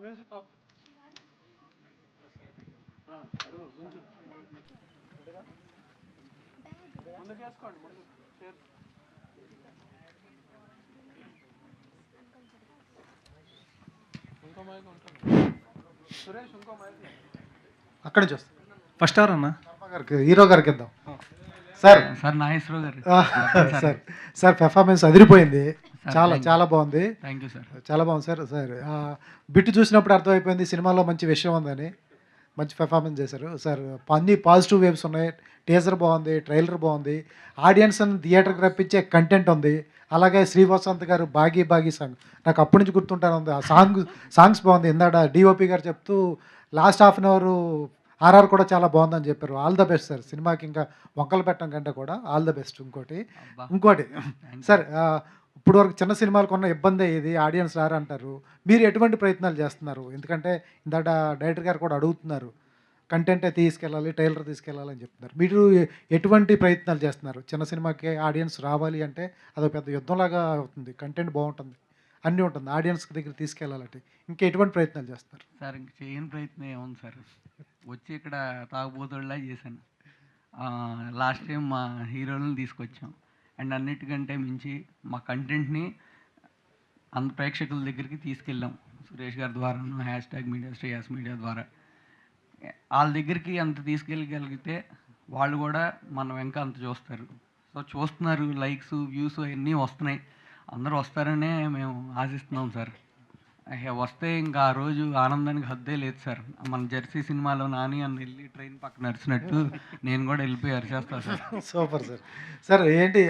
అక్కడి నుంచి వస్తాం. ఫస్ట్ ఎవరు అన్న? గారికి హీరో గారికి ఇద్దాం. సార్ సార్ నాగేశ్వరరావు గారు. సార్ సార్ పెర్ఫార్మెన్స్ అదిరిపోయింది. చాలా thank you. చాలా బాగుంది. Thank you sir. చాలా బాగుంది సార్. సార్ బిట్ చూసినప్పుడు అర్థమైపోయింది సినిమాలో మంచి విషయం ఉందని. మంచి పెర్ఫార్మెన్స్ చేశారు సార్. అన్ని పాజిటివ్ వేవ్స్ ఉన్నాయి. టీజర్ బాగుంది, ట్రైలర్ బాగుంది, ఆడియన్స్ థియేటర్కి రప్పించే కంటెంట్ ఉంది. అలాగే శ్రీవసంత్ గారు బాగీ బాగీ సాంగ్ నాకు అప్పటి నుంచి గుర్తుంటాను ఉంది. ఆ సాంగ్స్ బాగుంది. ఇందాక డిఓపి గారు చెప్తూ last half an hour RR కూడా చాలా బాగుందని చెప్పారు. All the best sir. సినిమాకి ఇంకా వంకలు పెట్టడం కంటే కూడా ఆల్ ద బెస్ట్. ఇంకోటి సార్, ఇప్పుడు వరకు చిన్న సినిమాలకు ఉన్న ఇబ్బంది ఇది, ఆడియన్స్ రారంటారు. మీరు ఎటువంటి ప్రయత్నాలు చేస్తున్నారు? ఎందుకంటే ఇందాక డైరెక్టర్ గారు కూడా అడుగుతున్నారు, కంటెంటే తీసుకెళ్ళాలి, ట్రైలర్ తీసుకెళ్ళాలని చెప్తున్నారు. మీరు ఎటువంటి ప్రయత్నాలు చేస్తున్నారు? చిన్న సినిమాకి ఆడియన్స్ రావాలి అంటే అదొక పెద్ద యుద్ధంలాగా అవుతుంది. కంటెంట్ బాగుంటుంది, అన్నీ ఉంటుంది, ఆడియన్స్ దగ్గర తీసుకెళ్ళాలంటే ఇంకా ఎటువంటి ప్రయత్నాలు చేస్తున్నారు? సార్ ఇంక చేయని ప్రయత్నం ఏముంది సార్, వచ్చి ఇక్కడ తాగుబోతుల్లా చేశాను. లాస్ట్ టైం మా హీరోలను తీసుకొచ్చాం. అండ్ అన్నిటికంటే మించి మా కంటెంట్ని అంత ప్రేక్షకుల దగ్గరికి తీసుకెళ్ళాం. సురేష్ గారి ద్వారా, #మీడియా శ్రేయాస్ మీడియా ద్వారా వాళ్ళ దగ్గరికి అంత తీసుకెళ్ళగలిగితే వాళ్ళు కూడా మన వెంక అంత చూస్తారు. సో చూస్తున్నారు, లైక్స్ వ్యూస్ అవన్నీ వస్తున్నాయి. అందరూ వస్తారనే మేము ఆశిస్తున్నాం సార్. వస్తే ఇంకా ఆ రోజు ఆనందానికి హద్దే లేదు సార్. మన జెర్సీ సినిమాలో నాని అని వెళ్ళి ట్రైన్ పక్కన నడిచినట్టు నేను కూడా వెళ్ళిపోయి అరిచేస్తాను సార్. Super sir. సార్ ఏంటి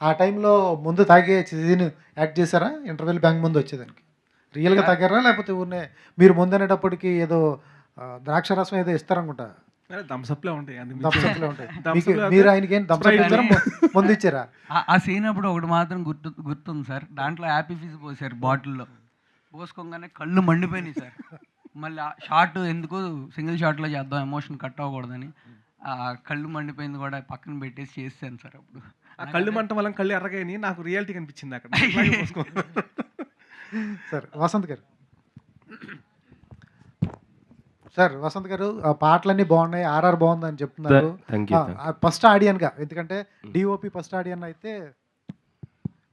ఆ టైంలో ముందు తాగే సీన్ యాక్ట్ చేశారా? ఇంటర్వెల్ బ్యాంక్ ముందు వచ్చేదానికి రియల్గా తాగారా, లేకపోతే ఊరినే మీరు ముందు అనేటప్పటికి ఏదో ద్రాక్ష రసం ఏదో ఇస్తారనుకుంటా, థమ్స్అప్లే ఉంటాయి. మీరు ఆయనకి ఏం ముందు ఇచ్చారా? ఆ సీన్ అప్పుడు ఒకటి మాత్రం గుర్తుంది సార్. దాంట్లో హ్యాపీ ఫీజ్ పోసారు బాటిల్లో. పోసుకోగానే కళ్ళు మండిపోయినాయి సార్. మళ్ళీ ఆ షార్ట్ ఎందుకు సింగిల్ షాట్లో చేద్దాం, ఎమోషన్ కట్ అవ్వకూడదని ఆ కళ్ళు మండిపోయింది కూడా పక్కన పెట్టేసి చేసాను సార్. అప్పుడు ఆ కళ్ళు మంట వల్ల కళ్ళు ఎర్రగాని నాకు రియాలిటీ కనిపించింది అక్కడ. సార్ వసంత్ గారు, సార్ వసంత్ గారు పాటలన్నీ బాగున్నాయి, ఆర్ఆర్ బాగుందని చెప్తున్నారు. ఫస్ట్ ఆడియన్గా, ఎందుకంటే డిఓపి ఫస్ట్ ఆడియన్ అయితే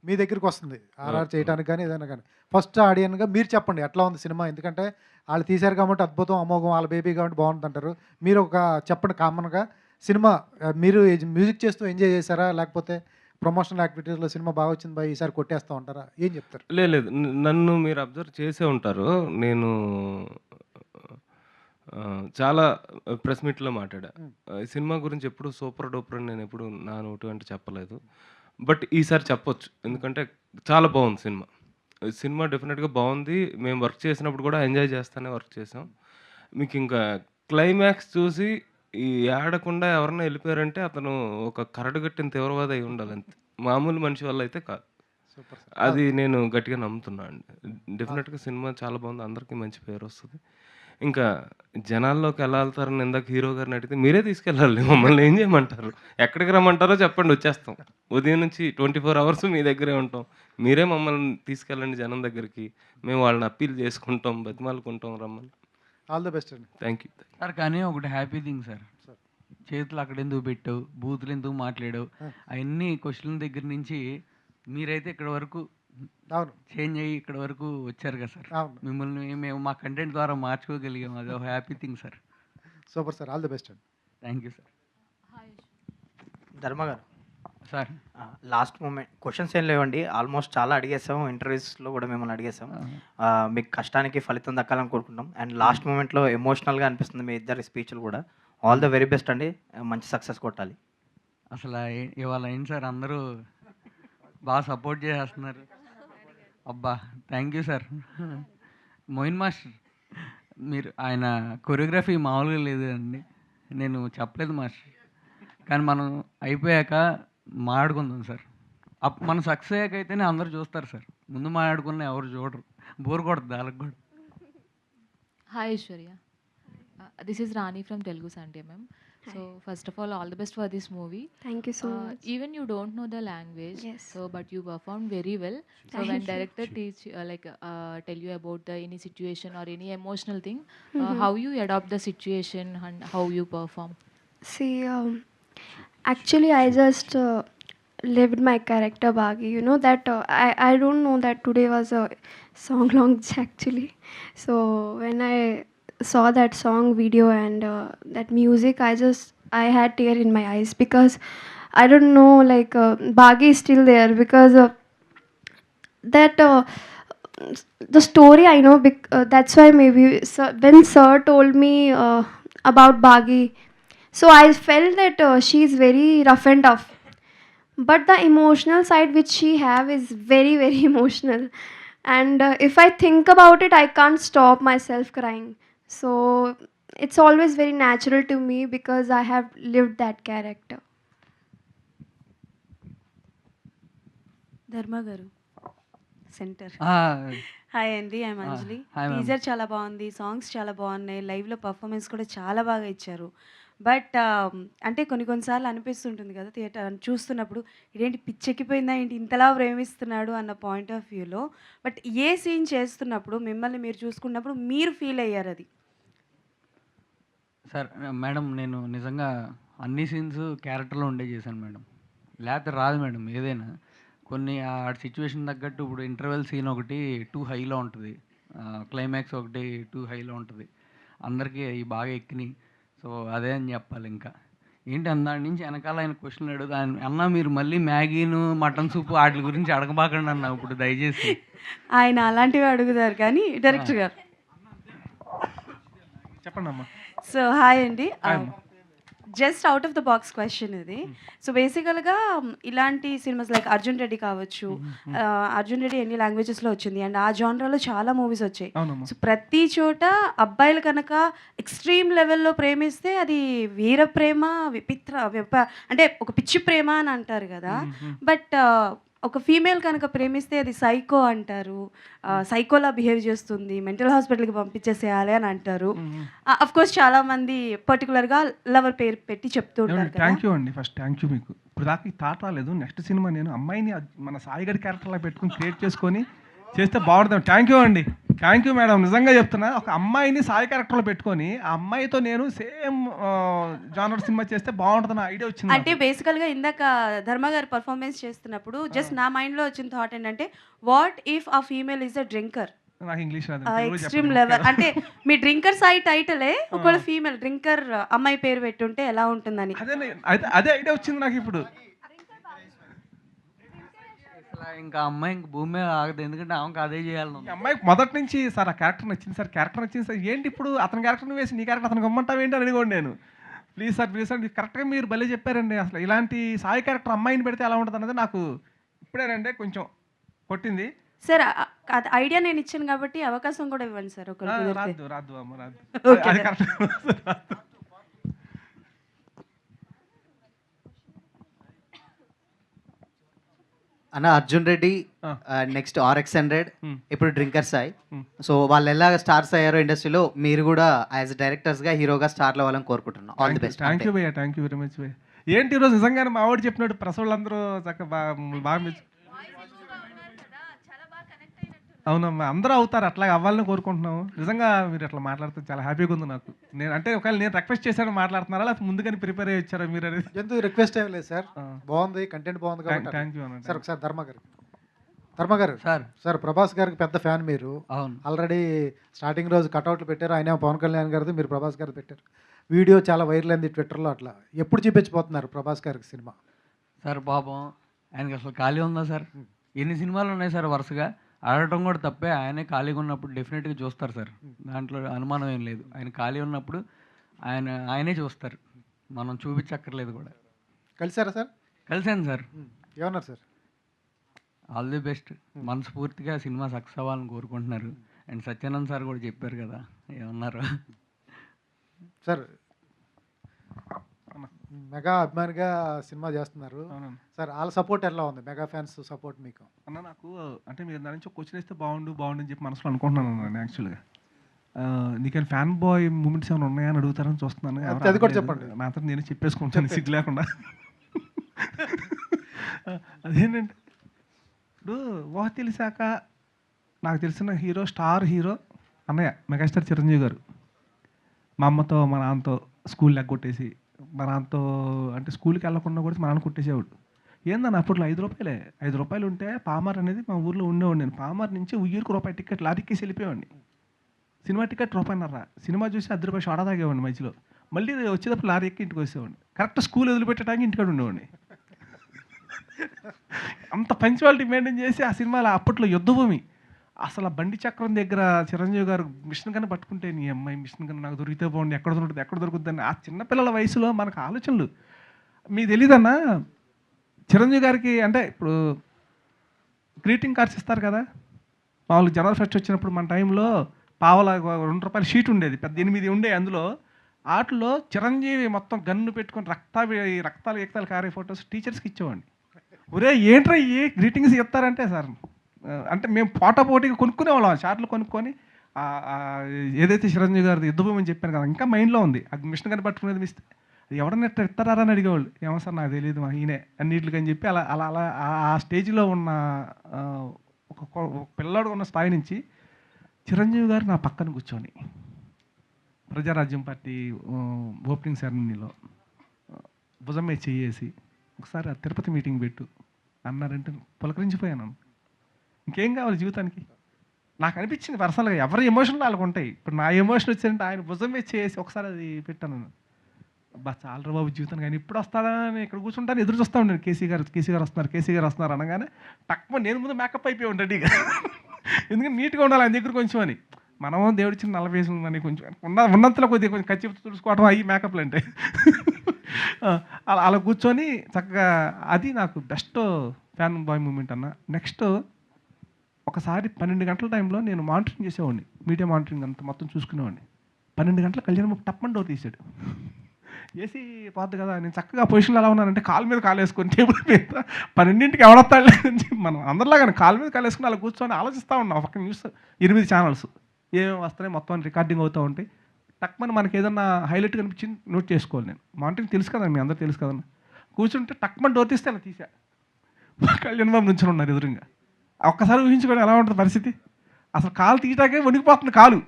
మీ దగ్గరికి వస్తుంది ఆర్ఆర్ చేయడానికి కానీ ఏదైనా కానీ. ఫస్ట్ ఆడియన్గా మీరు చెప్పండి ఎట్లా ఉంది సినిమా. ఎందుకంటే వాళ్ళు తీశారు కాబట్టి అద్భుతం, అమోఘం, వాళ్ళ బేబీ కాబట్టి బాగుంటుంది అంటారు. మీరు ఒక చెప్పండి కామన్గా సినిమా. మీరు మ్యూజిక్ చేస్తూ ఎంజాయ్ చేశారా, లేకపోతే ప్రమోషనల్ యాక్టివిటీస్లో సినిమా బాగా వచ్చింది బాయ్ ఈసారి కొట్టేస్తూ ఉంటారా, ఏం చెప్తారు? లేదు, నన్ను మీరు అబ్జర్వ్ చేసే ఉంటారు. నేను చాలా ప్రెస్ మీట్లో మాట్లాడా. ఈ సినిమా గురించి ఎప్పుడు సూపర్ డూపర్ అని నేను ఎప్పుడు నా నోటి అంటే చెప్పలేదు. బట్ ఈసారి చెప్పొచ్చు, ఎందుకంటే చాలా బాగుంది సినిమా. సినిమా డెఫినెట్గా బాగుంది. మేము వర్క్ చేసినప్పుడు కూడా ఎంజాయ్ చేస్తానే వర్క్ చేసాం. మీకు ఇంకా క్లైమాక్స్ చూసి ఈ ఆడకుండా ఎవరన్నా వెళ్ళిపోయారంటే అతను ఒక కరడుగట్టిన తీవ్రవాది అయి ఉండాలి, అంతే. మామూలు మనిషి వల్ల అయితే కాదు. అది నేను గట్టిగా నమ్ముతున్నాను అండి. డెఫినెట్గా సినిమా చాలా బాగుంది, అందరికీ మంచి పేరు వస్తుంది. ఇంకా జనాల్లోకి ఎలా వెళ్తారని ఇందాక హీరో గారిని అడిగితే మీరే తీసుకెళ్ళాలి, మమ్మల్ని ఏం చేయమంటారు, ఎక్కడికి రమ్మంటారో చెప్పండి, వచ్చేస్తాం. ఉదయం నుంచి 24 hours మీ దగ్గరే ఉంటాం. మీరే మమ్మల్ని తీసుకెళ్ళండి జనం దగ్గరికి, మేము వాళ్ళని అప్పీల్ చేసుకుంటాం, బతిమాలుకుంటాం, రమ్మని. ఆల్ ది బెస్ట్ అండి. Thank you. సార్ కానీ ఒకటి హ్యాపీ థింగ్ సార్, చేతులు అక్కడ ఎందుకు పెట్టావు, బూతులు ఎందుకు మాట్లాడావు, అవన్నీ క్వశ్చన్ల దగ్గర నుంచి మీరైతే ఇక్కడ వరకు చేంజ్ అయ్యి ఇక్కడ వరకు వచ్చారు కదా సార్. మిమ్మల్ని మేము మా కంటెంట్ ద్వారా మార్చుకోగలిగాం, అది ఒక happy thing sir. Super sir, all the best అండి. Thank you sir. ధర్మ గారు సార్, లాస్ట్ మూమెంట్ క్వశ్చన్స్ ఏం లేవండి, ఆల్మోస్ట్ చాలా అడిగేసాం, ఇంటర్వ్యూస్లో కూడా మిమ్మల్ని అడిగేసాం. మీకు కష్టానికి ఫలితం దక్కాలని కోరుకుంటాం. అండ్ లాస్ట్ మూమెంట్లో ఎమోషనల్గా అనిపిస్తుంది మీ ఇద్దరి స్పీచ్లు కూడా. ఆల్ ద వెరీ బెస్ట్ అండి, మంచి సక్సెస్ కొట్టాలి. అసలు ఇవాళ ఏంటి సార్, అందరూ బాగా సపోర్ట్ చేసేస్తున్నారు. అబ్బా thank you sir. Moin master, మీరు ఆయన కొరియోగ్రఫీ మామూలుగా లేదు అండి, నేను చెప్పలేదు మాస్టర్. కానీ మనం అయిపోయాక మాట్లాడుకుందాం సార్. మనం సక్సెస్ అయ్యాక అయితేనే అందరూ చూస్తారు సార్, ముందు మాట్లాడుకున్న ఎవరు చూడరు, బోర్ కొడుతుంది వాళ్ళకి కూడా. Hi Aishwarya, this is Rani from Telugu Sunday ma'am. So first of all the best for this movie. Thank you so much. Even you don't know the language, Yes. so but you performed very well. So Thank when you. director tell you about the any situation or any emotional thing, Mhm. how you adopt the situation and how you perform. See, actually, I just lived my character Bagi. You know that I don't know that today was a song launch actually. So when I saw that song video and that music, I had tear in my eyes because I don't know like Bagi is still there because that the story I know. That's why maybe when Sir told me about Bagi, so I felt that she is very rough and tough, but the emotional side which she have is very very emotional, and if I think about it, I can't stop myself crying. So it's always very natural to me because I have lived that character. ధర్మ గారు centre Ah, hi అండి I'm Anjali hi, ma'am. Teaser చాలా బాగుంది songs చాలా బాగున్నాయి లైవ్లో performance కూడా చాలా బాగా ఇచ్చారు బట్ అంటే కొన్నిసార్లు అనిపిస్తుంటుంది కదా థియేటర్ చూస్తున్నప్పుడు ఇదేంటి పిచ్చెక్కిపోయిందా ఏంటి ఇంతలా ప్రేమిస్తున్నాడు అన్న పాయింట్ ఆఫ్ వ్యూలో బట్ ఏ సీన్ చేస్తున్నప్పుడు మిమ్మల్ని మీరు చూసుకున్నప్పుడు మీరు ఫీల్ అయ్యారు అది సార్ మేడం నేను నిజంగా అన్ని సీన్స్ క్యారెక్టర్లో ఉండే చేశాను మేడం లేకపోతే రాదు మేడం ఏదైనా కొన్ని ఆ సిచ్యువేషన్ తగ్గట్టు ఇప్పుడు ఇంటర్వెల్ సీన్ ఒకటి టూ హైలో ఉంటుంది క్లైమాక్స్ ఒకటి టూ హైలో ఉంటుంది అందరికీ అవి బాగా ఎక్కినాయి సో అదే అని చెప్పాలి ఇంకా ఏంటి దాని నుంచి వెనకాల ఆయన క్వశ్చన్ అడుగుతా అన్న మీరు మళ్ళీ మ్యాగీను మటన్ సూప్ వాటి గురించి అడగబాకండి అన్న ఇప్పుడు దయచేసి ఆయన అలాంటివి అడుగుతారు కానీ డైరెక్టర్ గారు చెప్పండి అమ్మా. సో హాయ్ అండి Hi, అమ్మా. Just out of the box question ఇది సో బేసికల్గా ఇలాంటి సినిమాస్ లైక్ అర్జున్ రెడ్డి కావచ్చు అర్జున్ రెడ్డి ఎన్ని లాంగ్వేజెస్లో వచ్చింది అండ్ ఆ జానరాలో చాలా మూవీస్ వచ్చాయి అవునమ్మా. సో ప్రతి చోట అబ్బాయిలు కనుక ఎక్స్ట్రీమ్ లెవెల్లో ప్రేమిస్తే అది వీర ప్రేమ అంటే ఒక పిచ్చి ప్రేమ అని అంటారు కదా బట్ ఒక ఫీమేల్ కనుక ప్రేమిస్తే అది సైకో అంటారు సైకోలా బిహేవ్ చేస్తుంది మెంటల్ హాస్పిటల్కి పంపించేసేయాలి అని అంటారు అఫ్ కోర్స్ చాలా మంది పర్టికులర్గా లవర్ పేరు పెట్టి చెప్తూ ఉంటారు కదా థ్యాంక్ యూ అండి ఫస్ట్ థ్యాంక్ యూ మీకు ఇప్పుడు దాకా ఈ థాట్ రాలేదు నెక్స్ట్ సినిమా నేను అమ్మాయిని మన సాయిగడి క్యారెక్టర్లా పెట్టుకుని క్రియేట్ చేసుకొని చేస్తే బాగుంటుంది థ్యాంక్ యూ అండి థ్యాంక్ యూ మేడం నిజంగా చెప్తున్నా ఒక అమ్మాయిని సాయి క్యారెక్టర్లో పెట్టుకొని ఆ అమ్మాయితో నేను సేమ్ జానర్ సినిమా చేస్తే బాగుంటుంది ఐడియా వచ్చింది అంటే బేసికల్గా ఇందాక ధర్మ గారు పర్ఫార్మెన్స్ చేస్తున్నప్పుడు జస్ట్ నా మైండ్లో వచ్చిన థాట్ ఏంటంటే వాట్ ఇఫ్ ఆ ఫీమేల్ ఈజ్ అ డ్రింకర్ నాకు ఇంగ్లీష్ రాదు ఎక్స్ట్రీమ్ లెవెల్ అంటే మీ డ్రింకర్ సాయి టైటిలే ఒకవేళ ఫీమేల్ డ్రింకర్ అమ్మాయి పేరు పెట్టుంటే ఎలా ఉంటుందని అదే ఐడియా వచ్చింది నాకు ఇప్పుడు అసలు ఇంకా అమ్మాయి ఇంక భూమి మీద ఆగదు ఎందుకంటే ఆమెకు అదే చేయాలని ఈ ఉంది. అమ్మాయికి మొదటి నుంచి సార్ ఆ క్యారెక్టర్ నచ్చింది సార్ క్యారెక్టర్ నచ్చింది సార్ ఏంటి ఇప్పుడు అతని క్యారెక్టర్ని వేసి నీ క్యారెక్టర్ అతనికి ఇమ్మంటావు ఏంటి అని అడిగోండి నేను ప్లీజ్ సార్ కరెక్ట్గా మీరు భలే చెప్పారండి అసలు ఇలాంటి సాయి క్యారెక్టర్ అమ్మాయిని పెడితే ఎలా ఉంటుంది అన్నది నాకు ఇప్పుడేనండి కొంచెం కొట్టింది సార్ ఐడియా నేను ఇచ్చాను కాబట్టి అవకాశం కూడా ఇవ్వండి సార్ ఒకరు రాదు అమ్మ రాదు Okay, అది sir. కరెక్ట్ అన్న అర్జున్ రెడ్డి ఆ. Next RX100 Hmm. ఇప్పుడు డ్రింకర్ సాయి Hmm. సో వాళ్ళు ఎలాగ స్టార్స్ అయ్యారో ఇండస్ట్రీలో మీరు కూడా యాజ్ డైరెక్టర్స్గా హీరోగా స్టార్లు అవ్వాలని కోరుకుంటున్నాం all the best thank you భయ్యా థ్యాంక్ యూ వెరీ మచ్ భయ్య ఏంటి ఈరోజు నిజంగానే మా వాడు చెప్పినట్టు ప్రెస్ వాళ్ళందరూ చక్కగా బాగా అవునమ్మా అందరూ అవుతారు అట్లా అవ్వాలని కోరుకుంటున్నాము నిజంగా మీరు అట్లా మాట్లాడితే చాలా హ్యాపీగా ఉంది నాకు నేను అంటే ఒకవేళ నేను రిక్వెస్ట్ చేశాను మాట్లాడుతున్నారా లేకపోతే ముందుగానే ప్రిపేర్ అయ్యి వచ్చారా మీరు అనేది ఎందుకు రిక్వెస్ట్ ఏం లేదు సార్ ఆ. బాగుంది కంటెంట్ బాగుంది కాబట్టి థ్యాంక్ యూ అన్న సార్ ఒకసారి ధర్మ గారు సార్ సార్ ప్రభాస్ గారికి పెద్ద ఫ్యాన్ మీరు అవును ఆల్రెడీ స్టార్టింగ్ రోజు కట్అవుట్లు పెట్టారు ఆయన పవన్ కళ్యాణ్ గారిది మీరు ప్రభాస్ గారిది పెట్టారు వీడియో చాలా వైరల్ అయింది ట్విట్టర్లో అట్లా ఎప్పుడు చూపించబోతున్నారు ప్రభాస్ గారికి సినిమా సార్ పాపం ఆయనకి అసలు ఖాళీ ఉందా సార్ ఎన్ని సినిమాలు ఉన్నాయి సార్ వరుసగా ఆడటం కూడా తప్పే ఆయనే ఖాళీగా ఉన్నప్పుడు డెఫినెట్గా చూస్తారు సార్ దాంట్లో అనుమానం ఏం లేదు ఆయన ఖాళీ ఉన్నప్పుడు ఆయనే చూస్తారు మనం చూపించక్కర్లేదు కూడా కలిసారా సార్ కలిసాను సార్ ఏమన్నారు సార్ ఆల్ ది బెస్ట్ మనస్ఫూర్తిగా సినిమా సక్సెస్ అవ్వాలని కోరుకుంటున్నారు అండ్ సత్యానంద్ సార్ కూడా చెప్పారు కదా ఏమన్నారు సార్ మెగా అభిమానిగా సినిమా చేస్తున్నారు అవునన్నా సార్ వాళ్ళ సపోర్ట్ ఎలా ఉంది మెగా ఫ్యాన్స్ సపోర్ట్ మీకు అన్న నాకు అంటే మీరు దాని నుంచి క్వశ్చన్ ఇస్తే బాగుండు అని చెప్పి మనసులో అనుకుంటున్నాను నేను యాక్చువల్గా నీకని ఫ్యాన్ బాయ్ మూమెంట్స్ ఏమైనా ఉన్నాయా అని అడుగుతారని చూస్తున్నాను. అది కూడా చెప్పండి. మాత్రం నేను చెప్పేసుకుంటాను సిగ్గు లేకుండా. అదేంటంటే ఇప్పుడు ఊహ తెలిసాక నాకు తెలిసిన హీరో, స్టార్ హీరో అన్నయ్య మెగాస్టార్ చిరంజీవి గారు. మా అమ్మతో మా నాన్నతో స్కూల్ ఎగ్గొట్టేసి, మా నాన్నతో అంటే స్కూల్కి వెళ్ళకుండా కూడా మా నాన్న కొట్టేసేవాడు. ఏందన్న అప్పట్లో 5 రూపాయలే, 5 రూపాయలు ఉంటే పామార్ అనేది మా ఊర్లో ఉండేవాడు. నేను పామార్ నుంచి ఉయ్యూరుకు రూపాయి టికెట్ లారీకేసి వెళ్ళిపోయేవాడిని. Cinema ticket ₹1.5. సినిమా చూసి ₹10 సోడా తాగేవాడిని మధ్యలో. మళ్ళీ వచ్చేటప్పుడు లారీ ఎక్కి ఇంటికి వచ్చేవాడిని. కరెక్ట్ స్కూల్ వదిలిపెట్టడానికి ఇంటికాడ ఉండేవాడిని. అంత పంచువాలిటీ మెయింటైన్ చేసి ఆ సినిమాలో అప్పట్లో యుద్ధభూమి అసలు ఆ బండి చక్రం దగ్గర చిరంజీవి గారు మిషన్ గన్ పట్టుకుంటే, నీ అమ్మాయి మిషన్ గన్ నాకు దొరికితే బాగుంది, ఎక్కడ దొరుకుతుందని ఆ చిన్నపిల్లల వయసులో మనకు ఆలోచనలు. మీకు తెలీదన్నా చిరంజీవి గారికి అంటే ఇప్పుడు గ్రీటింగ్ కార్డ్స్ ఇస్తారు కదా, మామూలు జనవరి ఫస్ట్ వచ్చినప్పుడు మన టైంలో పావలా ₹2 షీట్ ఉండేది, పెద్ద 8 ఉండే. అందులో ఆటలో చిరంజీవి మొత్తం గన్ను పెట్టుకొని రక్తాలు కారే ఫొటోస్ టీచర్స్కి ఇచ్చేవాడిని. ఒరే ఏంట్రా ఈ గ్రీటింగ్స్ ఇస్తారంటే, సార్ అంటే మేము పోటాపోటీగా కొనుక్కునేవాళ్ళం షార్ట్లు కొనుక్కొని. ఏదైతే చిరంజీవి గారిది యుద్ధభూమి అని చెప్పాను కదా, ఇంకా మైండ్లో ఉంది. ఆ మిషన్ కని పట్టుకునేది మిస్తే ఎవరన్నా ఎట్లా ఇస్తారా అని అడిగేవాళ్ళు. ఏమో సార్ నాకు తెలియదు, మా ఈయనే అన్నిటికని చెప్పి అలా అలా అలా ఆ స్టేజ్లో ఉన్న ఒక పిల్లాడు ఉన్న స్థాయి నుంచి చిరంజీవి గారు నా పక్కన కూర్చొని ప్రజారాజ్యం పార్టీ ఓపెనింగ్ సెరమనీలో భుజం మీద చేసి ఒకసారి ఆ తిరుపతి మీటింగ్ పెట్టు అన్నారంటే పులకరించిపోయాను. ఇంకేం కావాలి జీవితానికి? నాకు అనిపించింది పర్సనల్గా, ఎవరి ఎమోషన్లు వాళ్ళకు ఉంటాయి. ఇప్పుడు నా ఎమోషన్ వచ్చిందంటే ఆయన భుజం మీద చేసి ఒకసారి అది పెట్టాను. బా చాలరా బాబు జీవితానికి, ఆయన ఇప్పుడు వస్తాడని ఇక్కడ కూర్చుంటాను ఎదురు చూస్తూ ఉన్నాను. కేసీ గారు వస్తున్నారు అనగానే తక్కువ నేను ముందు మేకప్ అయిపోయి రెడీగా. ఎందుకంటే నీట్గా ఉండాలి ఆయన దగ్గర కొంచెం అని. మనం దేవుడిచ్చిన 40 వేసులు అని కొంచెం ఉన్నంతలో కొద్దిగా కొంచెం ఖర్చు తుడుచుకోవడం అయ్యి మేకప్లు అంటే అలా కూర్చొని చక్కగా అది నాకు బెస్ట్ ఫ్యాన్ బాయ్ మూమెంట్ అన్న. నెక్స్ట్ ఒకసారి 12 గంటల టైంలో నేను మానిటరింగ్ చేసేవాడిని, మీడియా మానిటరింగ్ అంతా మొత్తం చూసుకునేవాడిని. 12 గంటల కళ్యాణం టప్పని డోర్ తీసాడు. ఏసీ పోద్ది కదా, నేను చక్కగా పొజిషన్లో ఎలా ఉన్నానంటే కాలు మీద కాలు వేసుకొని టేబుల్ మీద 12ంటికి ఎవడొస్తాడు మనం అందరిలాగానే కాలు మీద కాలు వేసుకుని అలా కూర్చొని ఆలోచిస్తూ ఉన్నాం. ఒక న్యూస్ 8 ఛానల్స్ ఏమేమి వస్తున్నాయి మొత్తం రికార్డింగ్ అవుతూ ఉంటాయి. టక్మని మనకి ఏదన్నా హైలైట్ కనిపించింది నోట్ చేసుకోవాలి. నేను మానిటరింగ్ తెలుసు కదా, మీ అందరూ తెలుసు కదన్నా. కూర్చుంటే టక్మని డోర్ తీస్తే అలా తీసా, కళ్యాణ్ బాబు నుంచి ఉన్నారు ఎదురుగా. ఒక్కసారి ఊహించుకోండి ఎలా ఉంటుంది పరిస్థితి. అసలు కాలు తీయటాకే వణికిపోతుంది కాలు.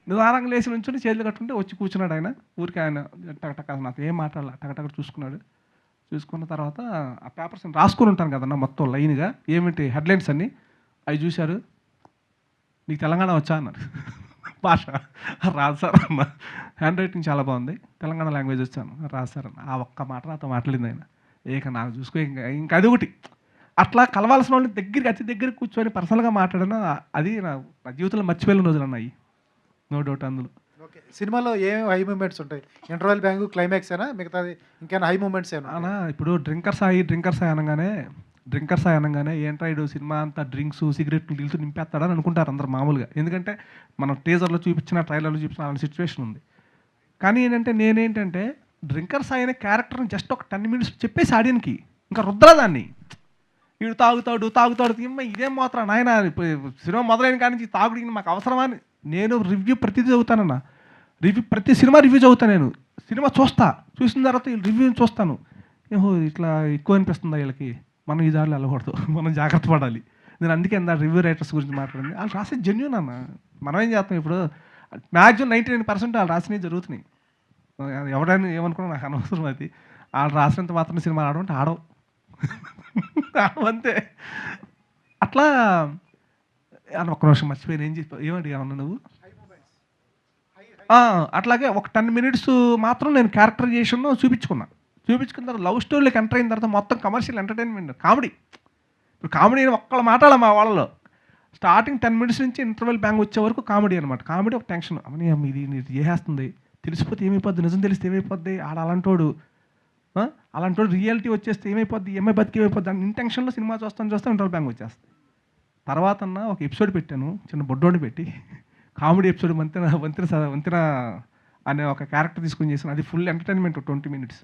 నిదానంగా లేచి నుంచుని చేతులు కట్టుకుంటే వచ్చి కూర్చున్నాడు ఆయన. ఊరికి ఆయన టకటక నాతో ఏం మాట్లాడాలి టకటక చూసుకున్నాడు. చూసుకున్న తర్వాత ఆ పేపర్స్ రాసుకొని ఉంటాను కదన్నా మొత్తం లైన్గా, ఏమిటి హెడ్లైన్స్ అన్నీ అవి చూశారు. నీకు తెలంగాణ వచ్చా అన్నారు. భాష రాదు సార్ అన్న. హ్యాండ్ రైటింగ్ చాలా బాగుంది, తెలంగాణ లాంగ్వేజ్ వచ్చాను. రాదు సార్ అన్న. ఆ ఒక్క మాట నాతో మాట్లాడింది ఆయన. నాకు చూసుకో ఇంకా అది ఒకటి. అట్లా కలవాల్సిన వాళ్ళని అతి దగ్గర కూర్చొని పర్సనల్గా మాట్లాడాను. అది నా జీవితంలో మర్చిపోయిన రోజులు అన్నాయి, నో డౌట్ అందులో. ఓకే, సినిమాలో ఏమేమి హై మూమెంట్స్ ఉంటాయి? ఇంటర్వెల్ బ్యాంకు, క్లైమాక్స్ అయినా మిగతాది ఇంకేమైనా హై మూమెంట్స్ ఏనా? అన్నా ఇప్పుడు డ్రింకర్స్ అనగానే ఏంట్రా ఇడు సినిమా అంతా డ్రింక్స్ సిగరెట్లు గిల్స్ నింపేస్తాడని అనుకుంటారు అందరు మామూలుగా. ఎందుకంటే మనం టీజర్లో చూపించిన ట్రైలర్లో చూపించిన అలాంటి సిచ్యువేషన్ ఉంది. కానీ నేనేంటంటే డ్రింకర్స్ అయిన క్యారెక్టర్ని జస్ట్ ఒక 10 minutes చెప్పేసి ఆడియన్కి ఇంకా రుద్రదాన్ని. వీడు తాగుతాడు ఇదేం మాత్రం నాయన సినిమా మొదలైన కానీ నుంచి తాగుడికి మాకు అవసరమా అని నేను రివ్యూ ప్రతిదీ చదువుతానన్నా. ప్రతి సినిమా రివ్యూ చదువుతాను నేను. సినిమా చూసిన తర్వాత రివ్యూని చూస్తాను. ఏహో ఇట్లా ఎక్కువ అనిపిస్తుందా వీళ్ళకి, మనం ఈ దారిలో వెళ్ళకూడదు, మనం జాగ్రత్త పడాలి. నేను అందుకే రివ్యూ రైటర్స్ గురించి మాట్లాడింది. వాళ్ళు రాసే జెన్యూన్ అన్న. మనం ఏం చేస్తాం ఇప్పుడు మ్యాక్సిమం 99% వాళ్ళు రాసినవి జరుగుతున్నాయి. ఎవరైనా ఏమనుకున్నా నాకు అనవసరం. అది వాళ్ళు రాసినంత మాత్రం సినిమా ఆడమంటే ఆడవు అంతే. అట్లా ఒక్క నిమిషం మర్చిపోయిన ఏం చెప్పి ఏమన్నా నువ్వు. అట్లాగే ఒక 10 minutes మాత్రం నేను క్యారెక్టరైజేషన్ చూపించుకున్న తర్వాత లవ్ స్టోరీలోకి ఎంటర్ అయిన తర్వాత మొత్తం కమర్షియల్ ఎంటర్టైన్మెంట్ కామెడీ. ఇప్పుడు కామెడీ ఒక్కళ్ళు మాట్లాడాలి మా వాళ్ళలో. స్టార్టింగ్ 10 minutes నుంచి ఇంటర్వెల్ బ్యాంగ్ వచ్చే వరకు కామెడీ అనమాట. కామెడీ ఒక టెన్షన్, అవన్నీ ఇది చేసేస్తుంది, తెలిసిపోతే ఏమైపోద్ది, నిజం తెలిస్తే ఏమైపోద్ది, అలాంటోడు రియాలిటీ వచ్చేస్తే ఏమైపోద్ది, ఏమై బతికి ఏమైపోద్ది అని ఇంటెన్షన్లో సినిమా చూస్తాను ఇంటర్వెల్ బ్యాంగ్ వచ్చేస్తుంది. తర్వాత ఒక ఎపిసోడ్ పెట్టాను, చిన్న బొడ్డోని పెట్టి కామెడీ ఎపిసోడ్ వంతెన అనే ఒక క్యారెక్టర్ తీసుకొని చేశాను. అది ఫుల్ ఎంటర్టైన్మెంట్ 20 minutes.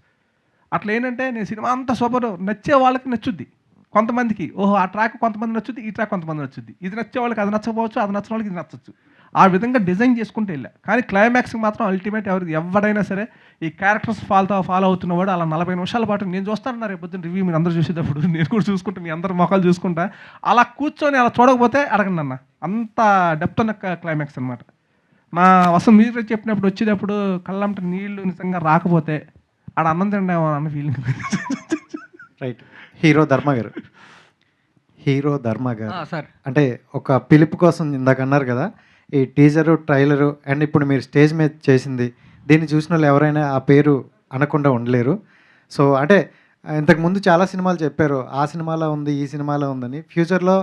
అట్లా ఏంటంటే నేను సినిమా అంతా సూపర్, నచ్చే వాళ్ళకి నచ్చుద్ది కొంతమందికి. ఓహో ఆ ట్రాక్ కొంతమంది నచ్చుద్ది, ఈ ట్రాక్ కొంతమంది నచ్చుద్ది. ఇది నచ్చే వాళ్ళకి అది నచ్చకపోవచ్చు, అది నచ్చిన వాళ్ళకి ఇది నచ్చచ్చు. ఆ విధంగా డిజైన్ చేసుకుంటూ వెళ్ళా. కానీ క్లైమాక్స్కి మాత్రం అల్టిమేట్ ఎవరైనా సరే ఈ క్యారెక్టర్స్ ఫాలో అవుతున్నవాడు అలా 40 నిమిషాల పాటు నేను చూస్తాను రేపు పొద్దున్న రివ్యూ మీరు అందరూ చూసేటప్పుడు నేను కూడా చూసుకుంటా, మీ అందరు మొఖాలు చూసుకుంటా, అలా కూర్చొని అలా చూడకపోతే అడగండి అన్న. అంత డెప్త్ ఉన్న క్లైమాక్స్ అనమాట. నా అసలు మీరు చెప్పినప్పుడు వచ్చేటప్పుడు కళ్ళంట నీళ్లు నిజంగా రాకపోతే ఆడ అన్నం తిండేమో అన్న ఫీలింగ్. రైట్. హీరో ధర్మ గారు సార్ అంటే ఒక పిలుపు కోసం ఇందాక అన్నారు కదా, ఈ టీజరు ట్రైలరు అండ్ ఇప్పుడు మీరు స్టేజ్ మీద చేసింది, దీన్ని చూసిన వాళ్ళు ఎవరైనా ఆ పేరు అనకుండా ఉండలేరు. సో అంటే ఇంతకుముందు చాలా సినిమాలు చెప్పారు, ఆ సినిమాలో ఉంది ఈ సినిమాలో ఉందని. ఫ్యూచర్లో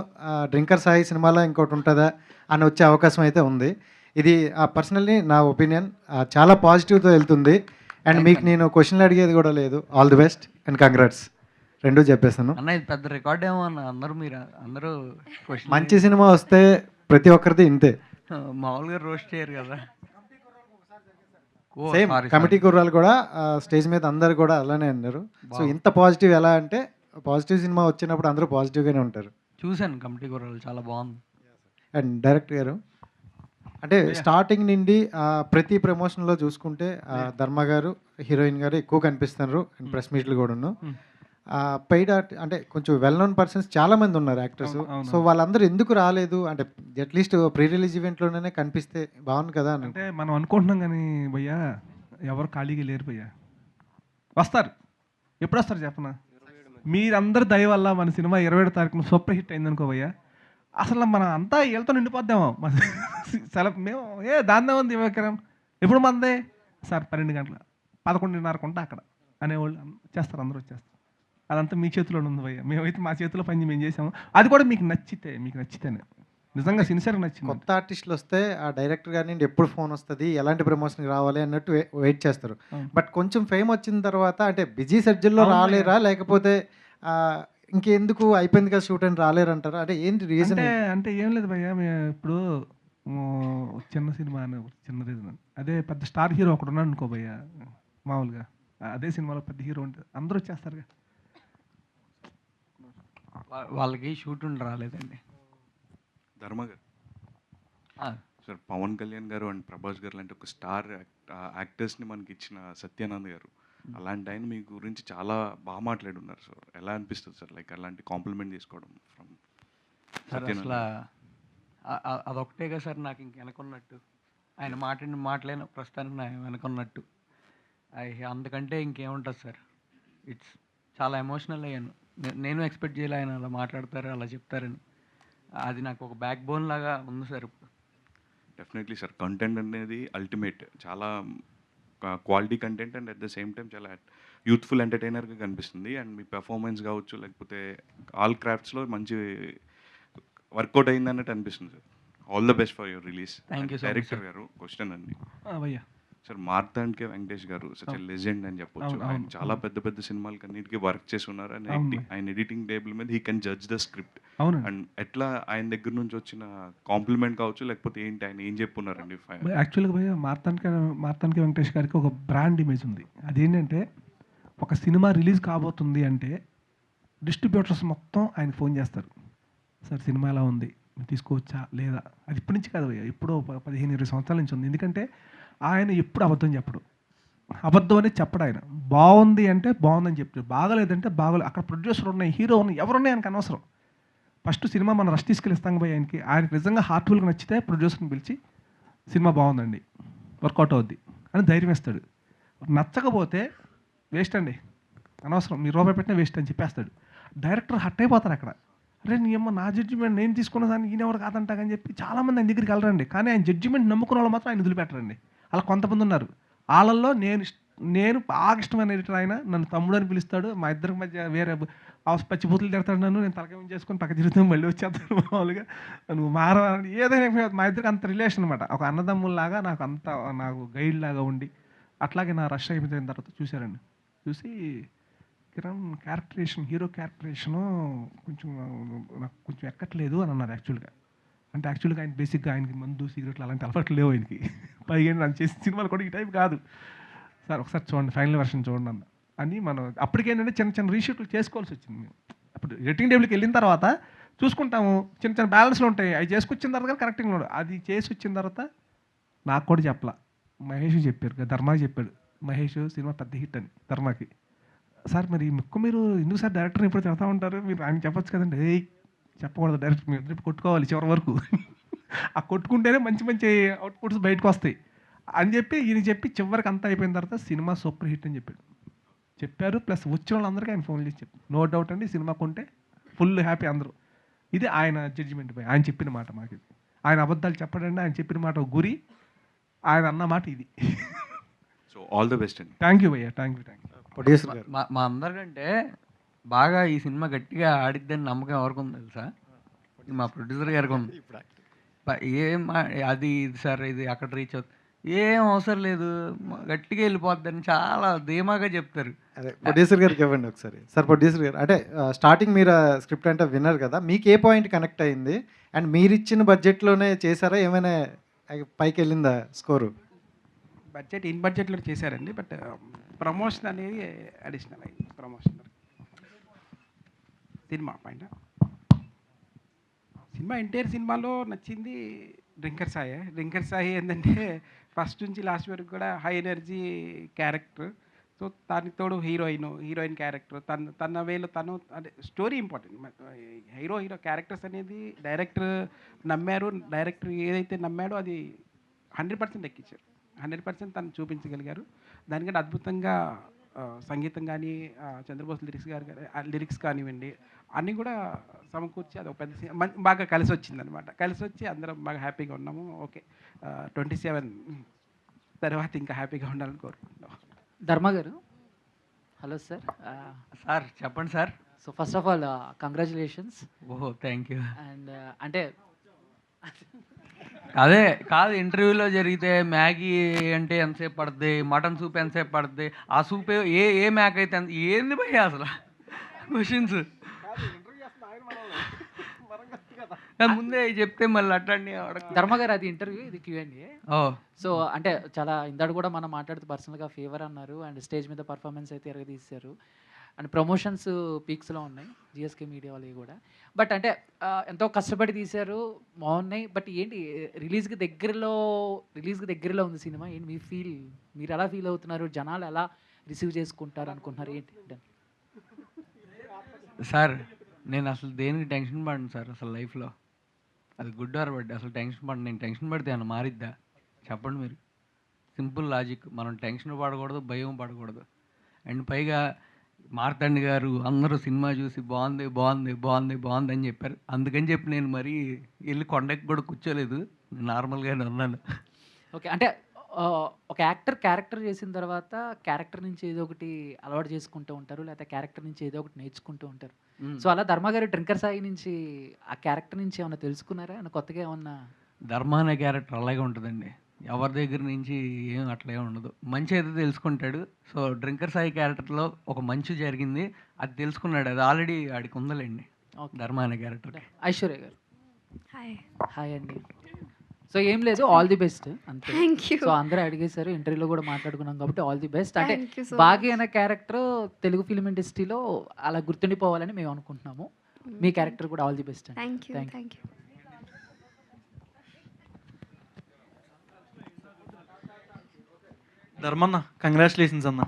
డ్రింకర్ సాయి సినిమాలో ఇంకోటి ఉంటుందా అని వచ్చే అవకాశం అయితే ఉంది. ఇది పర్సనల్లీ నా ఒపీనియన్ చాలా పాజిటివ్తో వెళ్తుంది. అండ్ మీకు నేను క్వశ్చన్లు అడిగేది కూడా లేదు. All the best and congrats రెండూ చెప్పేస్తాను. అన్న ఇది పెద్ద రికార్డ్ ఏమో అన్న, అందరూ క్వశ్చన్ మంచి సినిమా వస్తే ప్రతి ఒక్కరిది ఇంతే. మామూలుగా రోస్ట్ చేయరు కదా. సేమ్ కమిటీ కుర్రాలు కూడా స్టేజ్ మీద అందరు కూడా అలానే అన్నారు. సో ఇంత పాజిటివ్ ఎలా అంటే, పాజిటివ్ సినిమా వచ్చినప్పుడు అందరూ పాజిటివ్గానే ఉంటారు. చూశాను కమిటీ కూరలు, చాలా బాగుంది. అండ్ డైరెక్టర్ గారు అంటే స్టార్టింగ్ నుండి ప్రతి ప్రమోషన్లో చూసుకుంటే ధర్మ గారు, హీరోయిన్ గారు ఎక్కువ కనిపిస్తున్నారు. అండ్ ప్రెస్ మీట్లు కూడాను. పెయిడ్ అంటే కొంచెం వెల్ నోన్ పర్సన్స్ చాలా మంది ఉన్నారు యాక్టర్స్. సో వాళ్ళందరూ ఎందుకు రాలేదు అంటే అట్లీస్ట్ ప్రీ రిలీజ్ ఈవెంట్లోనే కనిపిస్తే బాగుంది కదా అని. అంటే మనం అనుకుంటున్నాం కానీ భయ్యా ఎవరు ఖాళీగా లేరు భయ్యా. వస్తారు. ఎప్పుడు వస్తారు చెప్పనా? మీరందరి దయ వల్ల మన సినిమా 27వ తారీఖున సూపర్ హిట్ అయిందనుకో భయ్యా, అసలు మన అంతా వీళ్ళతో నిండిపోద్దామో. మేము దాన్నే ఉంది వివేకరం ఎప్పుడు మందే సార్ 12 గంటల 11:30 ఉంటా అక్కడ అనేవాళ్ళు చేస్తారు, అందరూ వచ్చేస్తారు. అదంతా మీ చేతిలోనే ఉంది భయ్య. మేమైతే మా చేతిలో పని మేము చేసాము. అది కూడా మీకు నచ్చితేనే నిజంగా సిన్సియర్గా నచ్చింది. కొత్త ఆర్టిస్టులు వస్తే ఆ డైరెక్టర్ గారి నుండి ఎప్పుడు ఫోన్ వస్తుంది, ఎలాంటి ప్రమోషన్కి రావాలి అన్నట్టు వెయిట్ చేస్తారు. బట్ కొంచెం ఫేమ్ వచ్చిన తర్వాత అంటే బిజీ షెడ్యూల్లో రాలేరా, లేకపోతే ఇంకెందుకు అయిపోయింది కదా షూట్ అని రాలేరు అంటారా? అంటే ఏంటి రీజన్? అంటే ఏం లేదు భయ్య, ఇప్పుడు చిన్న సినిమా అని చిన్న రీజన్. అదే పెద్ద స్టార్ హీరో ఒకడు ఉన్నాడు అనుకో భయ్య, మామూలుగా అదే సినిమాలో పెద్ద హీరో ఉంటుంది, అందరూ వచ్చేస్తారుగా. వాళ్ళకి షూట్ ఉండి రాలేదండి. ధర్మ గారు సార్, పవన్ కళ్యాణ్ గారు అండ్ ప్రభాస్ గారు లాంటి ఒక స్టార్ యాక్టర్స్ని మనకి ఇచ్చిన సత్యానంద్ గారు, అలాంటి ఆయన మీ గురించి చాలా బాగా మాట్లాడున్నారు సార్. ఎలా అనిపిస్తుంది సార్ లైక్ అలాంటి కాంప్లిమెంట్ తీసుకోవడం ఫ్రమ్ అసలు అదొకటేగా సార్ నాకు ఇంక వెనకున్నట్టు. ఆయన మాటలేను ప్రస్తుతానికి నా వెనకున్నట్టు. అందుకంటే ఇంకేముంటుంది సార్. ఇట్స్ చాలా ఎమోషనల్ అయ్యాను. నేను ఎక్స్పెక్ట్ చేయలే ఆయన అలా మాట్లాడతారు, అలా చెప్తారని. అది నాకు ఒక బ్యాక్ బోన్ లాగా ఉంది సార్ ఇప్పుడు. డెఫినెట్లీ సార్, కంటెంట్ అనేది అల్టిమేట్, చాలా quality content and at the same time చాలా యూత్ఫుల్ ఎంటర్టైనర్గా కనిపిస్తుంది. అండ్ మీ పెర్ఫార్మెన్స్ కావచ్చు, లేకపోతే ఆల్ క్రాఫ్ట్స్లో మంచి వర్కౌట్ అయింది అన్నట్టు అనిపిస్తుంది sir. All the best for your release. Thank you. Director గారు క్వశ్చన్ అండి భయ్యా సార్, మార్తాండ్కే వెంకటేష్ గారు సచ్ లెజెండ్ అని చెప్పొచ్చు. ఆయన చాలా పెద్ద పెద్ద సినిమాలకి అన్నిటికీ వర్క్ చేసి ఉన్నారు. అండ్ ఆయన ఎడిటింగ్ టేబుల్ మీద he can judge the script. And ఎట్లా ఆయన దగ్గర నుంచి వచ్చిన కాంప్లిమెంట్ కావచ్చు, లేకపోతే ఏంటి ఆయన ఏం చెప్పున్నారండి? యాక్చువల్గా భయ్య మార్తాండ్కే వెంకటేష్ గారికి ఒక బ్రాండ్ ఇమేజ్ ఉంది. అదేంటంటే ఒక సినిమా రిలీజ్ కాబోతుంది అంటే డిస్ట్రిబ్యూటర్స్ మొత్తం ఆయనకు ఫోన్ చేస్తారు, సార్ సినిమా ఎలా ఉంది, తీసుకోవచ్చా లేదా. అది ఇప్పటి నుంచి కాదు భయ్య, ఎప్పుడో 15-20 సంవత్సరాల నుంచి ఉంది. ఎందుకంటే ఆయన ఎప్పుడు అబద్ధం చెప్పడు. అబద్ధం అనేది చెప్పడు ఆయన. బాగుంది అంటే బాగుందని చెప్తాడు, బాగలేదంటే బాగోలేదు. అక్కడ ప్రొడ్యూసర్ ఉన్నాయి, హీరో ఉన్నాయి, ఎవరున్నాయి ఆయనకు అనవసరం. ఫస్ట్ సినిమా మనం రష్ తీసుకెళ్ళిస్తాం పోయి ఆయనకి నిజంగా హార్ట్ఫుల్గా నచ్చితే ప్రొడ్యూసర్ని పిలిచి సినిమా బాగుందండి, వర్కౌట్ అవుద్ది అని ధైర్యం ఇస్తాడు. నచ్చకపోతే వేస్ట్ అండి, అనవసరం, మీరు రూపాయి పెట్టినా వేస్ట్ అని చెప్పేస్తాడు. డైరెక్టర్ హట్ అయిపోతారు అక్కడ. అరే నీ అమ్మ నా జడ్జిమెంట్ నేను తీసుకున్న దాన్ని ఈయన ఎవరు కాదంటాగని చెప్పి చాలామంది ఆయన దగ్గరికి వెళ్ళరండి. కానీ ఆయన జడ్జిమెంట్ నమ్ముకున్న వాళ్ళు మాత్రం ఆయన వదిలిపెట్టరండి. అలా కొంతమంది ఉన్నారు. వాళ్ళల్లో నేను బాగా ఇష్టమైన ఎడిటర్ ఆయన, నన్ను తమ్ముడు అని పిలుస్తాడు. మా ఇద్దరికి మధ్య వేరే పచ్చిబూతులు తిడతాడు నన్ను, నేను తలకేం చేసుకొని పక్క తిరుగుతాను, మళ్ళీ వచ్చేస్తాను మామూలుగా నువ్వు మారవాలని. ఏదైనా మా ఇద్దరికి అంత రిలేషన్ అనమాట. ఒక అన్నదమ్ముల్లాగా నాకు గైడ్ లాగా ఉండి అట్లాగే నా రష్ అయిపోయిన తర్వాత చూశారండి. చూసి కిరణ్ క్యారెక్టరేషన్, హీరో క్యారెక్టరేషను నాకు కొంచెం ఎక్కట్లేదు అని అన్నారు. యాక్చువల్గా ఆయన బేసిక్గా ఆయనకి మందు సిగరెట్లు అలాంటి అలవాట్లు లేవు ఆయనకి. పైగా నన్ను చేసిన సినిమాలు కూడా ఈ టైప్ కాదు సార్, ఒకసారి చూడండి ఫైనల్ వెర్షన్ చూడండి అన్న అని. మనం అప్పటికేంటంటే చిన్న రీషూట్లు చేసుకోవాల్సి వచ్చింది. మేము అప్పుడు ఎడిటింగ్ టేబుల్కి వెళ్ళిన తర్వాత చూసుకుంటాము. చిన్న చిన్న బ్యాలెన్స్లు ఉంటాయి, అవి చేసుకొచ్చిన తర్వాత కరెక్టింగ్ ఉండదు. అది చేసి వచ్చిన తర్వాత నాకు కూడా చెప్పలా, మహేష్ చెప్పారు కదా, ధర్మాకి చెప్పాడు. మహేష్ సినిమా పెద్ద హిట్ అని ధర్మాకి. సార్ మరి ముక్కు మీరు ఎందుకు సార్ డైరెక్టర్ని ఎప్పుడు చెప్తా ఉంటారు, మీరు ఆయన చెప్పొచ్చు కదండి. ఏ చెప్పకూడదు, డైరెక్ట్ మీరు ఇద్దరు కొట్టుకోవాలి చివరి వరకు. ఆ కొట్టుకుంటేనే మంచి మంచి అవుట్పుట్స్ బయటకు వస్తాయి అని చెప్పి ఈయన చెప్పి చివరికి అంతా అయిపోయిన తర్వాత సినిమా సూపర్ హిట్ అని చెప్పారు. ప్లస్ వచ్చిన వాళ్ళందరికీ ఆయన ఫోన్ చేసి చెప్పారు, నో డౌట్ అండి సినిమా కొంటే ఫుల్ హ్యాపీ అందరూ. ఇది ఆయన జడ్జిమెంట్ పై ఆయన చెప్పిన మాట. మాకు ఇది ఆయన అబద్ధాలు చెప్పడండి, ఆయన చెప్పిన మాట ఒక గురి, ఆయన అన్న మాట ఇది. సో ఆల్ ది బెస్ట్ అండి. థ్యాంక్ యూ భయ్యా, థ్యాంక్ యూ. ప్రొడ్యూసర్ గారు మా అందరికంటే బాగా ఈ సినిమా గట్టిగా ఆడిద్దని నమ్మకం ఎవరికి ఉంది తెలుసా? ఇది మా ప్రొడ్యూసర్ గారికి ఉంది. అది ఇది సార్ ఇది అక్కడ రీచ్ అవుతుంది, ఏం అవసరం లేదు, గట్టిగా వెళ్ళిపోద్దని చాలా ధీమాగా చెప్తారు. అదే ప్రొడ్యూసర్ గారికి ఇవ్వండి ఒకసారి. సార్ ప్రొడ్యూసర్ గారు, అంటే స్టార్టింగ్ మీరు స్క్రిప్ట్ అంటే విన్నారు కదా, మీకు ఏ పాయింట్ కనెక్ట్ అయింది అండ్ మీరు ఇచ్చిన బడ్జెట్లోనే చేశారా, ఏమైనా పైకి వెళ్ళిందా స్కోరు? బడ్జెట్ ఇన్ బడ్జెట్లో చేశారండి, బట్ ప్రమోషన్ అనేది అడిషనల్ అయింది. ప్రమోషన్ సినిమా పైన సినిమా ఎంటైర్ సినిమాలో నచ్చింది డ్రింకర్ సాయి ఏంటంటే ఫస్ట్ నుంచి లాస్ట్ వరకు కూడా హై ఎనర్జీ క్యారెక్టర్. సో దానికి తోడు హీరోయిన్ క్యారెక్టర్ తన వేలో తను, అంటే స్టోరీ ఇంపార్టెంట్. హీరో క్యారెక్టర్స్ అనేది డైరెక్టర్ నమ్మారు, డైరెక్టర్ ఏదైతే నమ్మాడో అది 100% ఎక్కించారు, 100% తను చూపించగలిగారు. దానికంటే అద్భుతంగా సంగీతం కానీ చంద్రబోస్ లిరిక్స్ కానివ్వండి అన్నీ కూడా సమకూర్చి అది ఒక పెద్ద బాగా కలిసి వచ్చిందనమాట. కలిసి వచ్చి అందరం బాగా హ్యాపీగా ఉన్నాము. ఓకే 27 తర్వాత ఇంకా హ్యాపీగా ఉండాలని కోరుకుంటున్నాం. ధర్మ గారు, హలో సార్. సార్ చెప్పండి sir. So first of all congratulations. ఓహో థ్యాంక్ యూ. అండ్ అంటే అదే కాదు, ఇంటర్వ్యూలో జరిగితే మ్యాగీ అంటే ఎంతసేపు పడుతుంది, మటన్ సూప్ ఎంతసేపు పడుతుంది, ఆ సూప్ ఏ మ్యాక్ అయితే ఏంది భయ్య అసలు క్వశ్చన్స్ ముందే చెప్తే మళ్ళీ అట్లాంటి. ధర్మ గారు అది ఇంటర్వ్యూ, ఇది Q&A. ఓ సో అంటే చాలా ఇందాడు కూడా మనం మాట్లాడుతూ పర్సనల్గా ఫేవర్ అన్నారు, అండ్ స్టేజ్ మీద పర్ఫార్మెన్స్ అయితే ఎరగదీశారు, అండ్ ప్రమోషన్స్ పీక్స్లో ఉన్నాయి GSK మీడియా వాళ్ళవి కూడా. బట్ అంటే ఎంతో కష్టపడి తీశారు, బాగున్నాయి. బట్ ఏంటి రిలీజ్కి దగ్గరలో ఉంది సినిమా, ఏంటి మీరు ఎలా ఫీల్ అవుతున్నారు, జనాలు ఎలా రిసీవ్ చేసుకుంటారు అనుకుంటున్నారు ఏంటి? సార్ నేను అసలు దేనికి టెన్షన్ పడను సార్ అసలు లైఫ్లో. అది గుడ్ ఆర్ బడ్ అసలు టెన్షన్ పడను. నేను టెన్షన్ పడితే ఏమన్నా మారిద్దా చెప్పండి మీరు? సింపుల్ లాజిక్, మనం టెన్షన్ పడకూడదు, భయం పడకూడదు. అండ్ పైగా మార్తండి గారు అందరూ సినిమా చూసి బాగుంది అని చెప్పారు. అందుకని చెప్పి నేను మరీ వెళ్ళి కొండకి కూడా కూర్చోలేదు, నార్మల్గానే ఉన్నాను. ఓకే, అంటే ఒక యాక్టర్ క్యారెక్టర్ చేసిన తర్వాత క్యారెక్టర్ నుంచి ఏదో ఒకటి అలవాటు చేసుకుంటూ ఉంటారు, లేకపోతే క్యారెక్టర్ నుంచి ఏదో ఒకటి నేర్చుకుంటూ ఉంటారు. సో అలా ధర్మ గారు డ్రింకర్ సాయి నుంచి ఆ క్యారెక్టర్ నుంచి ఏమన్నా తెలుసుకున్నారా, ఏమన్నా కొత్తగా ఏమన్నా? ధర్మ అనే క్యారెక్టర్ అలాగే ఉంటుందండి, ఎవరి దగ్గర నుంచి ఏం అట్లే ఉండదు, మంచి అయితే తెలుసుకుంటాడు. సో డ్రింకర్ సాయి క్యారెక్టర్లో ఒక మంచి జరిగింది, అది తెలుసుకున్నాడు, అది ఆల్రెడీ ఆడికి ఉందలేండి ధర్మ అనే క్యారెక్టర్. ఐశ్వర్య గారు హాయ్ అండి. సో ఏం లేదు, ఆల్ ది బెస్ట్ అంతే. సో అందరూ అడిగేశారు, ఇంటర్వ్యూలో కూడా మాట్లాడుకున్నాం కాబట్టి ఆల్ ది బెస్ట్. అంటే భాగ్య అనే క్యారెక్టర్ తెలుగు ఫిల్మ్ ఇండస్ట్రీలో అలా గుర్తుండిపోవాలని మేము అనుకుంటున్నాము. మీ క్యారెక్టర్ కూడా all the best. Thank you. Dharmanna congratulations అన్న.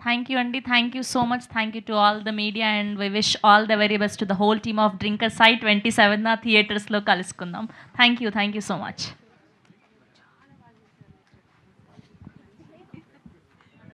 Thank you, Andy. Thank you so much. Thank you to all the media, and we wish all the very best to the whole team of Drinker Sai 27 theaters lo kalusukundam. Thank you so much.